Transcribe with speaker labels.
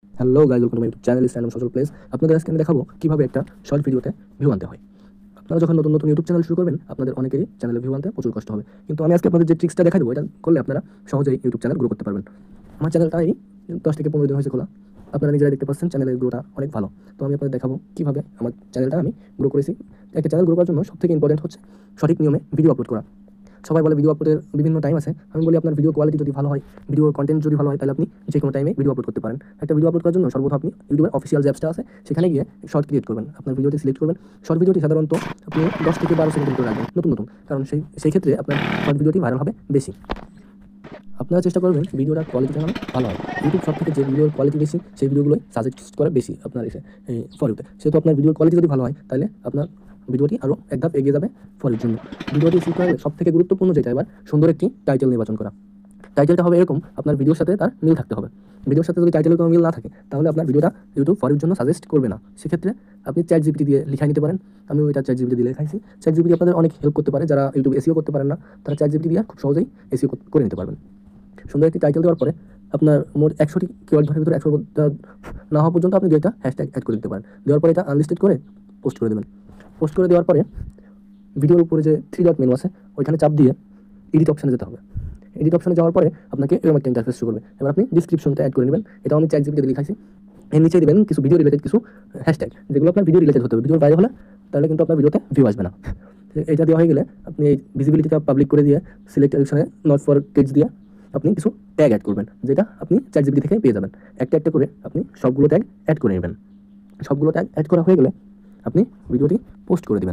Speaker 1: Hello guys, welcome to my YouTube channel stand social place. আপনাদের আজকে আমি দেখাবো কিভাবে একটা শর্ট ভিডিওতে ভিউ আনতে হয়। আপনারা যখন নতুন নতুন ইউটিউব চ্যানেল শুরু করবেন, আপনাদের অনেকেরই চ্যানেলে ভিউ আনতে প্রচুর কষ্ট হবে, কিন্তু আমি আজকে আপনাদের যে ট্রিক্সটা দেখাই দেবো, এটা করলে আপনারা সহজেই ইউটিউব চ্যানেল গ্রো করতে পারবেন। আমার চ্যানেলটা এই 10 থেকে 15 দিন হয়েছে খোলা। আপনারা নিজেরাই দেখতে পাচ্ছেন চ্যানেলের গ্রোটা অনেক ভালো। তো আমি আপনাদের দেখাবো কিভাবে আমার চ্যানেলটা আমি গ্রো করেছি। একটা চ্যানেল গ্রো করার জন্য সবথেকে ইম্পর্টেন্ট হচ্ছে সঠিক নিয়মে ভিডিও আপলোড করা। সবাই বলে ভিডিও আপলোডের বিভিন্ন টাইম আছে। আমি বলি আপনার ভিডিও কোয়ালিটি যদি ভালো হয়, ভিডিও কন্টেন্ট যদি ভালো হয়, তাহলে আপনি যে কোনো টাইমে ভিডিও আপলোড করতে পারেন। একটা ভিডিও আপলোড করার জন্য সর্বপ্রথম আপনি ইউটিউবের অফিসিয়াল যে অ্যাপসটা আছে সেখানে গিয়ে শর্ট ক্রিয়েট করবেন। আপনার ভিডিওটি সিলেক্ট করবেন। শর্ট ভিডিওটি সাধারণত আপনি 10 থেকে 12 সেকেন্ড করে রাখবেন নতুন, কারণ সেই ক্ষেত্রে আপনার শর্ট ভিডিওটি ভাইরাল হবে বেশি। আপনারা চেষ্টা করবেন ভিডিওটার কোয়ালিটি যেন ভালো হয়। ইউটিউব সব থেকে যে ভিডিওর কোয়ালিটি বেশি সেই ভিডিওগুলোই সাজেস্ট করে বেশি আপনার ফর ইউতে। সেহেতু আপনার ভিডিওর কোয়ালিটি যদি ভালো হয়, তাহলে আপনার ভিডিওটি আরও এক ধাপ এগিয়ে যাবে ফর এর জন্য। ভিডিওটি শুরু করার সব থেকে গুরুত্বপূর্ণ যেটা এবার সুন্দর একটি টাইটেল নির্বাচন করা। টাইটেলটা হবে এরকম, আপনার ভিডিওর সাথে তার মিল থাকতে হবে। ভিডিওর সাথে যদি টাইটেলের কোনো মিল না থাকে, তাহলে আপনার ভিডিওটা ইউটিউব ফর এর জন্য সাজেস্ট করবে না। সেক্ষেত্রে আপনি চ্যাট জিপিটি দিয়ে লিখাই নিতে পারেন। আমি ওইটা চ্যাট জিপিটি দিয়ে লেখাইছি। চ্যাট জিপিটি আপনাদের অনেক হেল্প করতে পারে। যারা ইউটিউব এসইও করতে পারেন না, তারা চ্যাট জিপিটি দিয়ে খুব সহজেই এসইও করে নিতে পারবেন। সুন্দর একটি টাইটেল দেওয়ার পরে আপনার মোট 100টি কিওয়ার্ড ধরে ভিতরে 100 না হওয়া পর্যন্ত আপনি দুইটা হ্যাশট্যাগ অ্যাড করে দিতে পারেন। দেওয়ার পরে এটা আনলিস্টেড করে পোস্ট করে দেবেন। পোস্ট করে দেওয়ার পরে ভিডিওর উপরে যে 3 ডট মেনু আছে ওইখানে চাপ দিয়ে এডিট অপশানে যেতে হবে। এডিট অপশানে যাওয়ার পরে আপনাকে এরকম একটা ইন্টারফেস শুরু করবে। এবার আপনি ডিসক্রিপশনটা অ্যাড করে নেবেন। এটাও আমি চ্যাট জিপিটিতে লিখাইছি। এর নিচে দেবেন কিছু ভিডিও রিলেটেড কিছু হ্যাশট্যাগ, যেগুলো আপনার ভিডিও রিলেটেড হতে হবে। ভিডিও বাইরে হলে তাহলে কিন্তু আপনার ভিডিওতে ভিউ আসবে না। এটা দেওয়া হয়ে গেলে আপনি এই ভিজিবিলিটিটা পাবলিক করে দিয়ে সিলেক্ট অপশানে নট ফর কিডস দিয়ে আপনি কিছু ট্যাগ অ্যাড করবেন, যেটা আপনি চ্যাট জিপিটি থেকে পেয়ে যাবেন। একটা একটা করে আপনি সবগুলো ট্যাগ অ্যাড করে নেবেন। সবগুলো ট্যাগ অ্যাড করা হয়ে গেলে আপনি ভিডিওটি পোস্ট করে দেবেন।